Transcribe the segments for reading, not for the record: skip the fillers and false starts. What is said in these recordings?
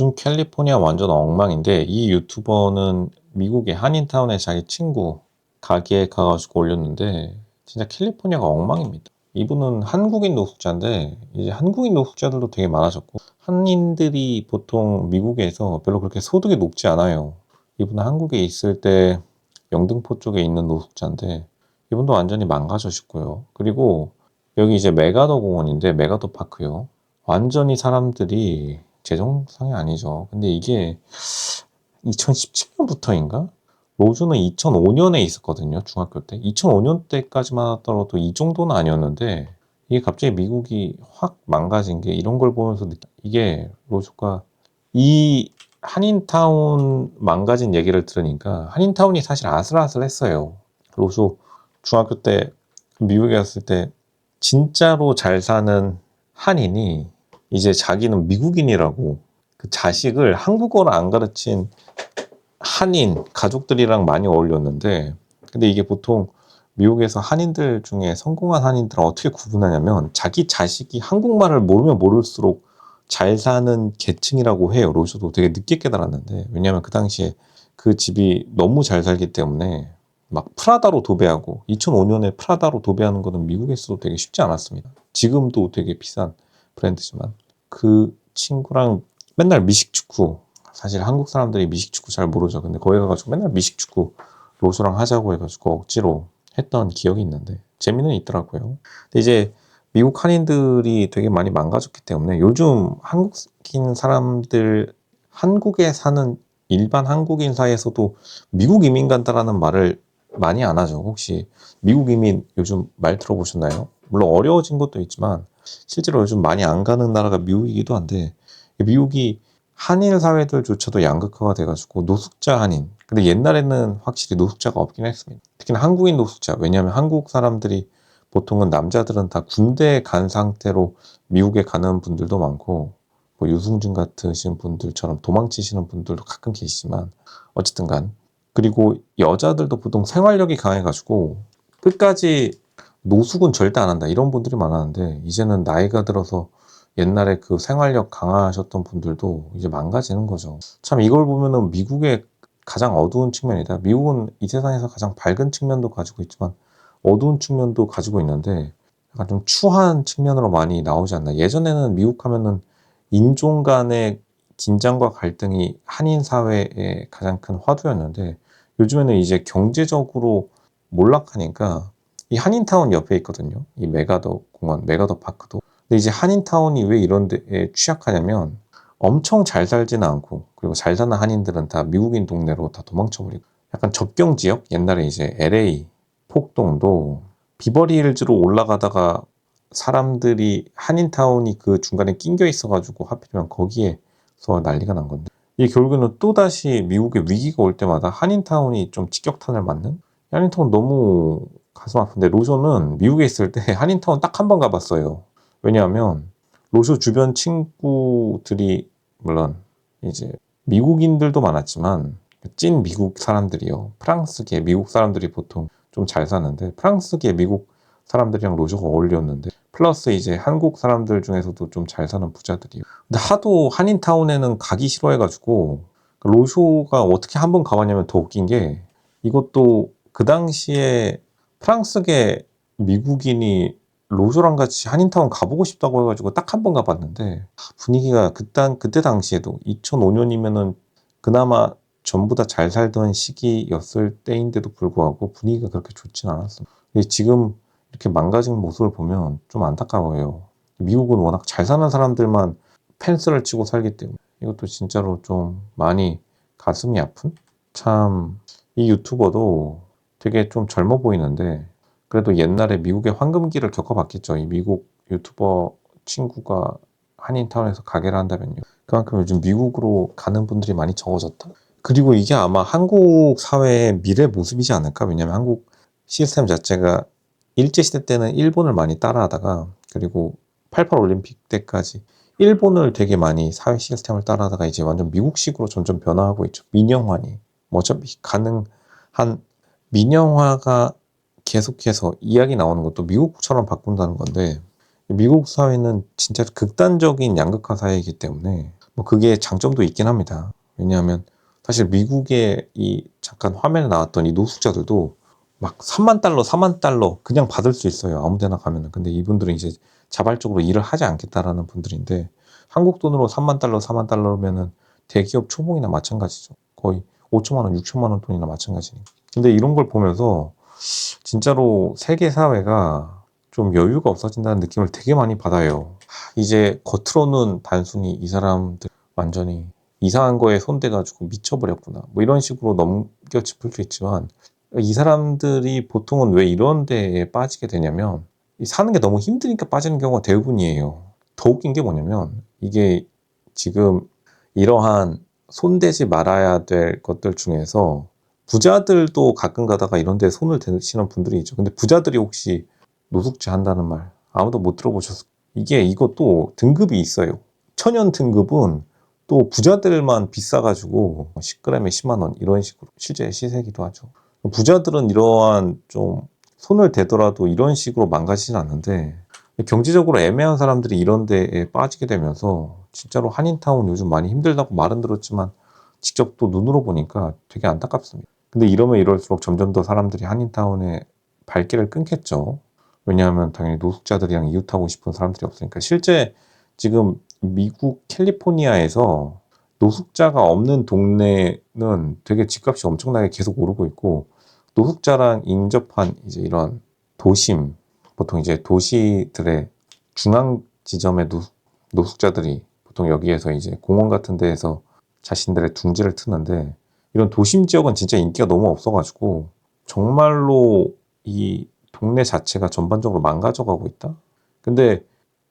요즘 캘리포니아 완전 엉망인데 이 유튜버는 미국의 한인타운에 자기 친구 가게에 가가지고 올렸는데 진짜 캘리포니아가 엉망입니다. 이분은 한국인 노숙자인데 이제 한국인 노숙자들도 되게 많아졌고 한인들이 보통 미국에서 별로 그렇게 소득이 높지 않아요. 이분은 한국에 있을 때 영등포 쪽에 있는 노숙자인데 이분도 완전히 망가졌고요. 그리고 여기 이제 메가더 공원인데 메가더 파크요. 완전히 사람들이 제 정상이 아니죠. 근데 이게 2017년부터인가? 로즈는 2005년에 있었거든요. 중학교 때. 2005년 때까지만 하더라도 이 정도는 아니었는데 이게 갑자기 미국이 확 망가진 게 이런 걸 보면서 이게 로즈가 이 한인타운 망가진 얘기를 들으니까 한인타운이 사실 아슬아슬했어요. 로즈 중학교 때 미국에 갔을 때 진짜로 잘 사는 한인이 이제 자기는 미국인이라고 그 자식을 한국어를 안 가르친 한인 가족들이랑 많이 어울렸는데 근데 이게 보통 미국에서 한인들 중에 성공한 한인들은 어떻게 구분하냐면 자기 자식이 한국말을 모르면 모를수록 잘 사는 계층이라고 해요. 로즈도 되게 늦게 깨달았는데 왜냐하면 그 당시에 그 집이 너무 잘 살기 때문에 막 프라다로 도배하고 2005년에 프라다로 도배하는 거는 미국에서도 되게 쉽지 않았습니다. 지금도 되게 비싼 브랜드지만 그 친구랑 맨날 미식축구 사실 한국 사람들이 미식축구 잘 모르죠. 근데 거기 가가지고 맨날 미식축구 로즈랑 하자고 해가지고 억지로 했던 기억이 있는데 재미는 있더라고요. 근데 이제 미국 한인들이 되게 많이 망가졌기 때문에 요즘 한국인 사람들 한국에 사는 일반 한국인 사이에서도 미국 이민 간다라는 말을 많이 안 하죠. 혹시 미국 이민 요즘 말 들어보셨나요? 물론 어려워진 것도 있지만 실제로 요즘 많이 안 가는 나라가 미국이기도 한데 미국이 한인 사회들조차도 양극화가 돼가지고 노숙자 한인. 근데 옛날에는 확실히 노숙자가 없긴 했습니다. 특히나 한국인 노숙자. 왜냐하면 한국 사람들이 보통은 남자들은 다 군대에 간 상태로 미국에 가는 분들도 많고 뭐 유승준 같으신 분들처럼 도망치시는 분들도 가끔 계시지만 어쨌든 간 그리고 여자들도 보통 생활력이 강해가지고 끝까지 노숙은 절대 안 한다 이런 분들이 많았는데 이제는 나이가 들어서 옛날에 그 생활력 강하셨던 분들도 이제 망가지는 거죠. 참 이걸 보면은 미국의 가장 어두운 측면이다. 미국은 이 세상에서 가장 밝은 측면도 가지고 있지만 어두운 측면도 가지고 있는데 약간 좀 추한 측면으로 많이 나오지 않나. 예전에는 미국 하면은 인종 간의 긴장과 갈등이 한인 사회의 가장 큰 화두였는데 요즘에는 이제 경제적으로 몰락하니까 이 한인타운 옆에 있거든요. 이 메가더 공원, 메가더 파크도. 근데 이제 한인타운이 왜 이런 데에 취약하냐면 엄청 잘 살지는 않고 그리고 잘 사는 한인들은 다 미국인 동네로 다 도망쳐버리고 약간 접경 지역? 옛날에 이제 LA, 폭동도 비버리힐즈로 올라가다가 사람들이 한인타운이 그 중간에 낑겨 있어가지고 하필이면 거기에서 난리가 난 건데 이게 결국에는 또다시 미국의 위기가 올 때마다 한인타운이 좀 직격탄을 맞는? 한인타운 너무 가슴 아픈데 로저는 미국에 있을 때 한인타운 딱 한 번 가봤어요. 왜냐하면 로저 주변 친구들이 물론 이제 미국인들도 많았지만 찐 미국 사람들이요. 프랑스계 미국 사람들이 보통 좀 잘 사는데 프랑스계 미국 사람들이랑 로저가 어울렸는데 플러스 이제 한국 사람들 중에서도 좀 잘 사는 부자들이요. 근데 하도 한인타운에는 가기 싫어해가지고 로쇼가 어떻게 한 번 가봤냐면 더 웃긴 게 이것도 그 당시에 프랑스계 미국인이 로쇼랑 같이 한인타운 가보고 싶다고 해가지고 딱 한 번 가봤는데 분위기가 그때 당시에도 2005년이면은 그나마 전부 다 잘 살던 시기였을 때인데도 불구하고 분위기가 그렇게 좋진 않았습니다. 근데 지금 이렇게 망가진 모습을 보면 좀 안타까워요. 미국은 워낙 잘 사는 사람들만 펜스를 치고 살기 때문에 이것도 진짜로 좀 많이 가슴이 아픈? 참, 이 유튜버도 되게 좀 젊어 보이는데 그래도 옛날에 미국의 황금기를 겪어봤겠죠. 이 미국 유튜버 친구가 한인타운에서 가게를 한다면요. 그만큼 요즘 미국으로 가는 분들이 많이 적어졌다. 그리고 이게 아마 한국 사회의 미래 모습이지 않을까? 왜냐면 한국 시스템 자체가 일제시대 때는 일본을 많이 따라하다가 그리고 88 올림픽 때까지 일본을 되게 많이 사회 시스템을 따라하다가 이제 완전 미국식으로 점점 변화하고 있죠. 민영화니. 뭐 어차피 가능한 민영화가 계속해서 이야기 나오는 것도 미국처럼 바꾼다는 건데 미국 사회는 진짜 극단적인 양극화 사회이기 때문에 뭐 그게 장점도 있긴 합니다. 왜냐하면 사실 미국의 이 잠깐 화면에 나왔던 이 노숙자들도 막 3만 달러, 4만 달러 그냥 받을 수 있어요. 아무 데나 가면은. 근데 이분들은 이제 자발적으로 일을 하지 않겠다라는 분들인데 한국 돈으로 3만 달러, 4만 달러면은 대기업 초봉이나 마찬가지죠. 거의 5천만 원, 6천만 원 돈이나 마찬가지니까. 근데 이런 걸 보면서 진짜로 세계 사회가 좀 여유가 없어진다는 느낌을 되게 많이 받아요. 이제 겉으로는 단순히 이 사람들 완전히 이상한 거에 손대가지고 미쳐버렸구나. 뭐 이런 식으로 넘겨 짚을 수 있지만 이 사람들이 보통은 왜 이런 데에 빠지게 되냐면 사는 게 너무 힘드니까 빠지는 경우가 대부분이에요. 더 웃긴 게 뭐냐면 이게 지금 이러한 손대지 말아야 될 것들 중에서 부자들도 가끔 가다가 이런 데 손을 대시는 분들이 있죠. 근데 부자들이 혹시 노숙자 한다는 말 아무도 못 들어보셨을 이게 이것도 등급이 있어요. 천연 등급은 또 부자들만 비싸가지고 10g에 10만 원 이런 식으로 실제 시세기도 하죠. 부자들은 이러한 좀 손을 대더라도 이런 식으로 망가지진 않는데 경제적으로 애매한 사람들이 이런 데에 빠지게 되면서 진짜로 한인타운 요즘 많이 힘들다고 말은 들었지만 직접 또 눈으로 보니까 되게 안타깝습니다. 근데 이러면 이럴수록 점점 더 사람들이 한인타운에 발길을 끊겠죠. 왜냐하면 당연히 노숙자들이랑 이웃하고 싶은 사람들이 없으니까. 실제 지금 미국 캘리포니아에서 노숙자가 없는 동네는 되게 집값이 엄청나게 계속 오르고 있고 노숙자랑 인접한 이제 이런 도심, 보통 이제 도시들의 중앙 지점의 노숙자들이 보통 여기에서 이제 공원 같은 데에서 자신들의 둥지를 트는데 이런 도심 지역은 진짜 인기가 너무 없어가지고 정말로 이 동네 자체가 전반적으로 망가져가고 있다. 근데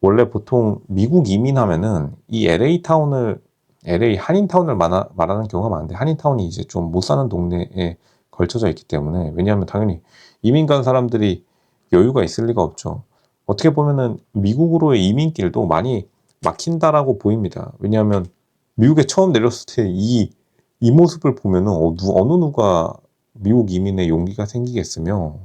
원래 보통 미국 이민하면은 이 LA 타운을 LA 한인타운을 말하는 경우가 많은데 한인타운이 이제 좀 못 사는 동네에 걸쳐져 있기 때문에 왜냐하면 당연히 이민 간 사람들이 여유가 있을 리가 없죠. 어떻게 보면은 미국으로의 이민길도 많이 막힌다라고 보입니다. 왜냐하면 미국에 처음 내렸을 때 이 모습을 보면은 어느 누가 미국 이민의 용기가 생기겠으며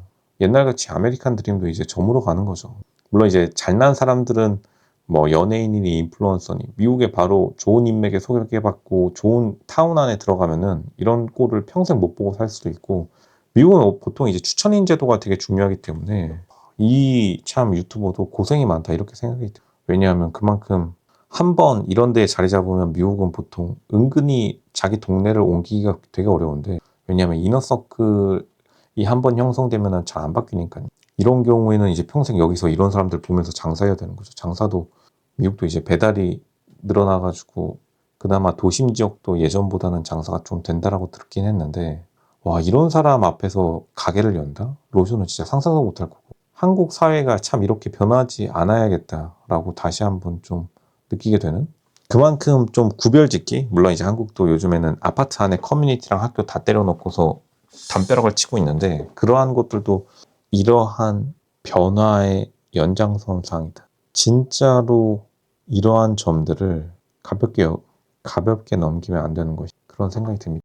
옛날같이 아메리칸 드림도 이제 저물어 가는 거죠. 물론 이제 잘난 사람들은 뭐 연예인이니 인플루언서니 미국에 바로 좋은 인맥에 소개받고 좋은 타운 안에 들어가면은 이런 꼴을 평생 못 보고 살 수도 있고 미국은 보통 이제 추천인 제도가 되게 중요하기 때문에 이 참 유튜버도 고생이 많다 이렇게 생각이 들어요. 왜냐하면 그만큼 한 번 이런 데에 자리 잡으면 미국은 보통 은근히 자기 동네를 옮기기가 되게 어려운데 왜냐하면 이너서클이 한 번 형성되면 잘 안 바뀌니까요. 이런 경우에는 이제 평생 여기서 이런 사람들 보면서 장사해야 되는 거죠. 장사도 미국도 이제 배달이 늘어나가지고 그나마 도심 지역도 예전보다는 장사가 좀 된다라고 듣긴 했는데 와 이런 사람 앞에서 가게를 연다? 로션은 진짜 상상도 못할 거고 한국 사회가 참 이렇게 변하지 않아야겠다라고 다시 한번 좀 느끼게 되는 그만큼 좀 구별짓기 물론 이제 한국도 요즘에는 아파트 안에 커뮤니티랑 학교 다 때려놓고서 담벼락을 치고 있는데 그러한 것들도 이러한 변화의 연장선상이다. 진짜로 이러한 점들을 가볍게 넘기면 안 되는 것이 그런 생각이 듭니다.